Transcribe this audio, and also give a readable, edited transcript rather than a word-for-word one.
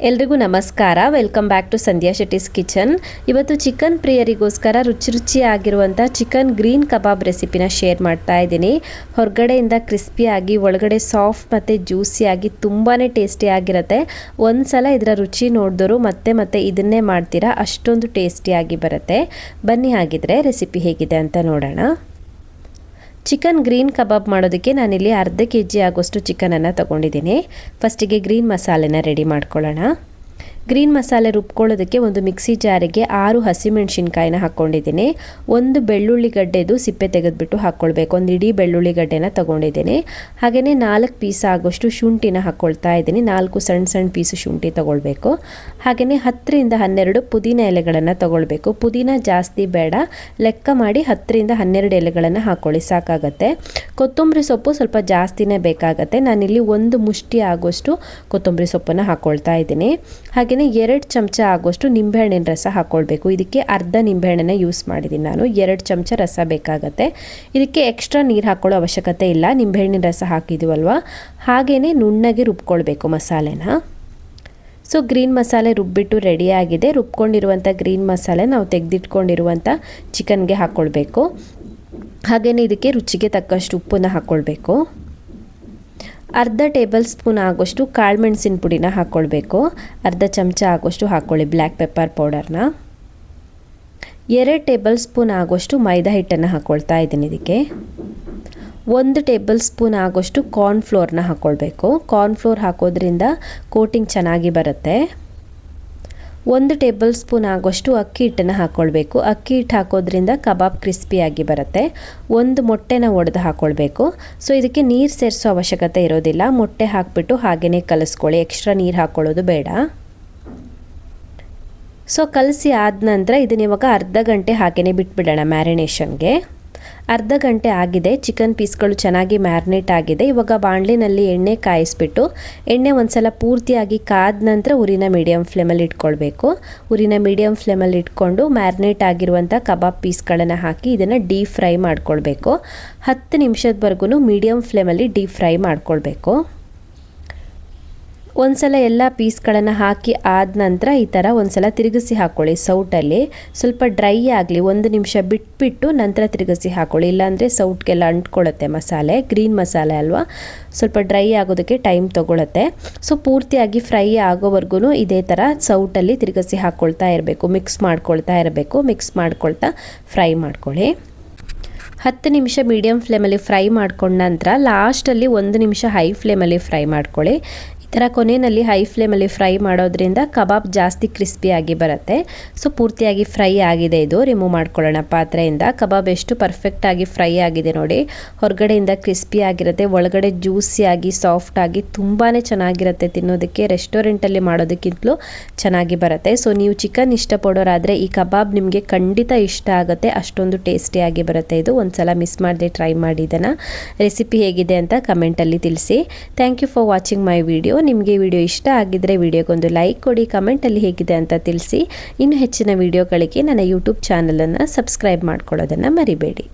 ಎಲ್ರಿಗೂ ನಮಸ್ಕಾರ. Welcome back to Sandhya Shetty's kitchen. ಇವತ್ತು ಚಿಕನ್ ಪ್ರಿಯರಿಗೋಸ್ಕರ ರುಚಿಯಾಗಿರುವಂಥ ಚಿಕನ್ ಗ್ರೀನ್ ಕಬಾಬ್ ರೆಸಿಪಿನ ಶೇರ್ ಮಾಡ್ತಾ ಇದ್ದೀನಿ. ಹೊರಗಡೆಯಿಂದ ಕ್ರಿಸ್ಪಿಯಾಗಿ ಒಳಗಡೆ ಸಾಫ್ಟ್ ಮತ್ತು ಜ್ಯೂಸಿಯಾಗಿ ತುಂಬಾ ಟೇಸ್ಟಿಯಾಗಿರುತ್ತೆ. ಒಂದು ಸಲ ಇದರ ರುಚಿ ನೋಡಿದವರು ಮತ್ತೆ ಇದನ್ನೇ ಮಾಡ್ತೀರಾ, ಅಷ್ಟೊಂದು ಟೇಸ್ಟಿಯಾಗಿ ಬರುತ್ತೆ. ಬನ್ನಿ ಹಾಗಿದ್ರೆ ರೆಸಿಪಿ ಹೇಗಿದೆ ಅಂತ ನೋಡೋಣ. ಚಿಕನ್ ಗ್ರೀನ್ ಕಬಾಬ್ ಮಾಡೋದಕ್ಕೆ ನಾನಿಲ್ಲಿ ಅರ್ಧ kg ಆಗೋಷ್ಟು ಚಿಕನನ್ನು ತೊಗೊಂಡಿದ್ದೀನಿ. ಫಸ್ಟಿಗೆ ಗ್ರೀನ್ ಮಸಾಲೆನ ರೆಡಿ ಮಾಡ್ಕೊಳ್ಳೋಣ. ಗ್ರೀನ್ ಮಸಾಲೆ ರುಬ್ಕೊಳ್ಳೋದಕ್ಕೆ ಒಂದು ಮಿಕ್ಸಿ ಜಾರಿಗೆ 6 ಹಸಿಮೆಣಸಿನ್ಕಾಯಿನ ಹಾಕ್ಕೊಂಡಿದ್ದೀನಿ. ಒಂದು ಬೆಳ್ಳುಳ್ಳಿ ಗಡ್ಡೆದು ಸಿಪ್ಪೆ ತೆಗೆದುಬಿಟ್ಟು ಹಾಕ್ಕೊಳ್ಬೇಕು. ಒಂದು ಇಡೀ ಬೆಳ್ಳುಳ್ಳಿ ಗಡ್ಡೆನ ತೊಗೊಂಡಿದ್ದೀನಿ. ಹಾಗೆಯೇ 4 ಪೀಸ್ ಆಗೋಷ್ಟು ಶುಂಠಿನ ಹಾಕ್ಕೊಳ್ತಾ ಇದ್ದೀನಿ. 4 ಸಣ್ಣ ಪೀಸು ಶುಂಠಿ ತೊಗೊಳ್ಬೇಕು. ಹಾಗೆಯೇ 10 ರಿಂದ 12 ಪುದೀನ ಎಲೆಗಳನ್ನು ತೊಗೊಳ್ಬೇಕು. ಪುದೀನ ಜಾಸ್ತಿ ಬೇಡ, ಲೆಕ್ಕ ಮಾಡಿ 10 ರಿಂದ 12 ಎಲೆಗಳನ್ನು ಹಾಕ್ಕೊಳ್ಳಿ, ಸಾಕಾಗತ್ತೆ. ಕೊತ್ತಂಬರಿ ಸೊಪ್ಪು ಸ್ವಲ್ಪ ಜಾಸ್ತಿನೇ ಬೇಕಾಗತ್ತೆ. ನಾನಿಲ್ಲಿ ಒಂದು ಮುಷ್ಟಿ ಆಗೋಷ್ಟು ಕೊತ್ತಂಬರಿ ಸೊಪ್ಪನ್ನು ಹಾಕ್ಕೊಳ್ತಾ ಇದ್ದೀನಿ. ಹಾಗೆ 2 ಚಮಚ ಆಗೋಷ್ಟು ನಿಂಬೆಹಣ್ಣಿನ ರಸ ಹಾಕ್ಕೊಳ್ಬೇಕು. ಇದಕ್ಕೆ ಅರ್ಧ ನಿಂಬೆಹಣ್ಣನ್ನು ಯೂಸ್ ಮಾಡಿದ್ದೀನಿ ನಾನು. 2 ಚಮಚ ರಸ ಬೇಕಾಗತ್ತೆ. ಇದಕ್ಕೆ ಎಕ್ಸ್ಟ್ರಾ ನೀರು ಹಾಕ್ಕೊಳ್ಳೋ ಅವಶ್ಯಕತೆ ಇಲ್ಲ, ನಿಂಬೆಹಣ್ಣಿನ ರಸ ಹಾಕಿದ್ದೀವಲ್ವ. ಹಾಗೆಯೇ ನುಣ್ಣಗೆ ರುಬ್ಕೊಳ್ಬೇಕು ಮಸಾಲೆನ. ಸೊ ಗ್ರೀನ್ ಮಸಾಲೆ ರುಬ್ಬಿಟ್ಟು ರೆಡಿಯಾಗಿದೆ. ರುಬ್ಕೊಂಡಿರುವಂಥ ಗ್ರೀನ್ ಮಸಾಲೆ ನಾವು ತೆಗೆದಿಟ್ಕೊಂಡಿರುವಂಥ ಚಿಕನ್ಗೆ ಹಾಕ್ಕೊಳ್ಬೇಕು. ಹಾಗೆಯೇ ಇದಕ್ಕೆ ರುಚಿಗೆ ತಕ್ಕಷ್ಟು ಉಪ್ಪನ್ನು ಹಾಕ್ಕೊಳ್ಬೇಕು. ಅರ್ಧ ಟೇಬಲ್ ಸ್ಪೂನ್ ಆಗೋಷ್ಟು ಕಾಳುಮೆಣಸಿನ ಪುಡಿನ ಹಾಕ್ಕೊಳ್ಬೇಕು. ಅರ್ಧ ಚಮಚ ಆಗೋಷ್ಟು ಹಾಕ್ಕೊಳ್ಳಿ ಬ್ಲ್ಯಾಕ್ ಪೆಪ್ಪರ್ ಪೌಡರ್ನ. 2 ಟೇಬಲ್ ಸ್ಪೂನ್ ಆಗೋಷ್ಟು ಮೈದಾ ಹಿಟ್ಟನ್ನು ಹಾಕ್ಕೊಳ್ತಾ ಇದ್ದೀನಿ. ಇದಕ್ಕೆ 1 ಟೇಬಲ್ ಸ್ಪೂನ್ ಆಗೋಷ್ಟು ಕಾರ್ನ್ಫ್ಲೋರ್ನ ಹಾಕ್ಕೊಳ್ಬೇಕು. ಕಾರ್ನ್ಫ್ಲೋರ್ ಹಾಕೋದ್ರಿಂದ ಕೋಟಿಂಗ್ ಚೆನ್ನಾಗಿ ಬರುತ್ತೆ. 1 ಟೇಬಲ್ ಸ್ಪೂನ್ ಆಗೋಷ್ಟು ಅಕ್ಕಿ ಹಿಟ್ಟನ್ನು ಹಾಕ್ಕೊಳ್ಬೇಕು. ಅಕ್ಕಿ ಹಿಟ್ಟು ಹಾಕೋದ್ರಿಂದ ಕಬಾಬ್ ಕ್ರಿಸ್ಪಿಯಾಗಿ ಬರುತ್ತೆ. 1 ಮೊಟ್ಟೆನ ಒಡೆದು ಹಾಕ್ಕೊಳ್ಬೇಕು. ಸೊ ಇದಕ್ಕೆ ನೀರು ಸೇರಿಸೋ ಅವಶ್ಯಕತೆ ಇರೋದಿಲ್ಲ. ಮೊಟ್ಟೆ ಹಾಕಿಬಿಟ್ಟು ಹಾಗೆಯೇ ಕಲಿಸ್ಕೊಳ್ಳಿ, ಎಕ್ಸ್ಟ್ರಾ ನೀರು ಹಾಕ್ಕೊಳ್ಳೋದು ಬೇಡ. ಸೊ ಕಲಸಿ ಆದ ನಂತರ ಇದನ್ನ ಇವಾಗ ಅರ್ಧ ಗಂಟೆ ಹಾಗೆಯೇ ಬಿಟ್ಬಿಡೋಣ ಮ್ಯಾರಿನೇಷನ್ಗೆ. ಅರ್ಧ ಗಂಟೆ ಆಗಿದೆ. ಚಿಕನ್ ಪೀಸ್ಗಳು ಚೆನ್ನಾಗಿ ಮ್ಯಾರಿನೇಟ್ ಆಗಿದೆ. ಇವಾಗ ಬಾಣಲಿನಲ್ಲಿ ಎಣ್ಣೆ ಕಾಯಿಸ್ಬಿಟ್ಟು ಎಣ್ಣೆ ಒಂದ್ಸಲ ಪೂರ್ತಿಯಾಗಿ ಕಾದ ನಂತರ ಉರಿನ ಮೀಡಿಯಮ್ ಫ್ಲೇಮಲ್ಲಿ ಇಟ್ಕೊಳ್ಬೇಕು. ಉರಿನ ಮೀಡಿಯಮ್ ಫ್ಲೇಮಲ್ಲಿ ಇಟ್ಕೊಂಡು ಮ್ಯಾರಿನೇಟ್ ಆಗಿರುವಂಥ ಕಬಾಬ್ ಪೀಸ್ಗಳನ್ನು ಹಾಕಿ ಇದನ್ನು ಡೀಪ್ ಫ್ರೈ ಮಾಡ್ಕೊಳ್ಬೇಕು. 10 ನಿಮಿಷದವರೆಗೂ ಮೀಡಿಯಮ್ ಫ್ಲೇಮಲ್ಲಿ ಡೀಪ್ ಫ್ರೈ ಮಾಡ್ಕೊಳ್ಬೇಕು. ಒಂದ್ಸಲ ಎಲ್ಲ ಪೀಸ್ಗಳನ್ನು ಹಾಕಿ ಆದ ನಂತರ ಈ ಥರ ಒಂದ್ಸಲ ತಿರುಗಿಸಿ ಹಾಕ್ಕೊಳ್ಳಿ. ಸೌಟಲ್ಲಿ ಸ್ವಲ್ಪ ಡ್ರೈ ಆಗಲಿ, 1 ನಿಮಿಷ ಬಿಟ್ಬಿಟ್ಟು ನಂತರ ತಿರುಗಿಸಿ ಹಾಕ್ಕೊಳ್ಳಿ. ಇಲ್ಲಾಂದರೆ ಸೌಟ್ಗೆಲ್ಲ ಅಂಟ್ಕೊಳ್ಳುತ್ತೆ ಮಸಾಲೆ. ಗ್ರೀನ್ ಮಸಾಲೆ ಅಲ್ವಾ, ಸ್ವಲ್ಪ ಡ್ರೈ ಆಗೋದಕ್ಕೆ ಟೈಮ್ ತೊಗೊಳುತ್ತೆ. ಸೊ ಪೂರ್ತಿಯಾಗಿ ಫ್ರೈ ಆಗೋವರೆಗೂ ಇದೇ ಥರ ಸೌಟಲ್ಲಿ ತಿರುಗಿಸಿ ಹಾಕ್ಕೊಳ್ತಾ ಇರಬೇಕು. ಮಿಕ್ಸ್ ಮಾಡ್ಕೊಳ್ತಾ ಫ್ರೈ ಮಾಡ್ಕೊಳ್ಳಿ. 10 ನಿಮಿಷ ಮೀಡಿಯಮ್ ಫ್ಲೇಮಲ್ಲಿ ಫ್ರೈ ಮಾಡ್ಕೊಂಡ ನಂತರ ಲಾಸ್ಟಲ್ಲಿ 1 ನಿಮಿಷ ಹೈ ಫ್ಲೇಮಲ್ಲಿ ಫ್ರೈ ಮಾಡ್ಕೊಳ್ಳಿ. ಈ ಥರ ಕೊನೆಯಲ್ಲಿ ಹೈ ಫ್ಲೇಮಲ್ಲಿ ಫ್ರೈ ಮಾಡೋದ್ರಿಂದ ಕಬಾಬ್ ಜಾಸ್ತಿ ಕ್ರಿಸ್ಪಿಯಾಗಿ ಬರುತ್ತೆ. ಸೊ ಪೂರ್ತಿಯಾಗಿ ಫ್ರೈ ಆಗಿದೆ. ಇದು ರಿಮೂವ್ ಮಾಡ್ಕೊಳ್ಳೋಣ ಪಾತ್ರೆಯಿಂದ. ಕಬಾಬ್ ಎಷ್ಟು ಪರ್ಫೆಕ್ಟಾಗಿ ಫ್ರೈ ಆಗಿದೆ ನೋಡಿ. ಹೊರಗಡೆಯಿಂದ ಕ್ರಿಸ್ಪಿ ಆಗಿರುತ್ತೆ, ಒಳಗಡೆ ಜ್ಯೂಸಿಯಾಗಿ ಸಾಫ್ಟಾಗಿ ತುಂಬಾ ಚೆನ್ನಾಗಿರುತ್ತೆ. ತಿನ್ನೋದಕ್ಕೆ ರೆಸ್ಟೋರೆಂಟಲ್ಲಿ ಮಾಡೋದಕ್ಕಿಂತಲೂ ಚೆನ್ನಾಗಿ ಬರುತ್ತೆ. ಸೊ ನೀವು ಚಿಕನ್ ಇಷ್ಟಪಡೋರಾದರೆ ಈ ಕಬಾಬ್ ನಿಮಗೆ ಖಂಡಿತ ಇಷ್ಟ ಆಗುತ್ತೆ. ಅಷ್ಟೊಂದು ಟೇಸ್ಟಿಯಾಗಿ ಬರುತ್ತೆ ಇದು. ಒಂದ್ಸಲ ಮಿಸ್ ಮಾಡದೆ ಟ್ರೈ ಮಾಡಿ ಇದನ್ನು. ರೆಸಿಪಿ ಹೇಗಿದೆ ಅಂತ ಕಮೆಂಟಲ್ಲಿ ತಿಳಿಸಿ. Thank you for watching my video. ನಿಮಗೆ ವಿಡಿಯೋ ಇಷ್ಟ ಆಗಿದ್ದರೆ ವಿಡಿಯೋಗೊಂದು ಲೈಕ್ ಕೊಡಿ, ಕಮೆಂಟಲ್ಲಿ ಹೇಗಿದೆ ಅಂತ ತಿಳಿಸಿ. ಇನ್ನು ಹೆಚ್ಚಿನ ವಿಡಿಯೋಗಳಿಗೆ ನನ್ನ ಯೂಟ್ಯೂಬ್ ಚಾನಲನ್ನು ಸಬ್ಸ್ಕ್ರೈಬ್ ಮಾಡ್ಕೊಳ್ಳೋದನ್ನು ಮರಿಬೇಡಿ.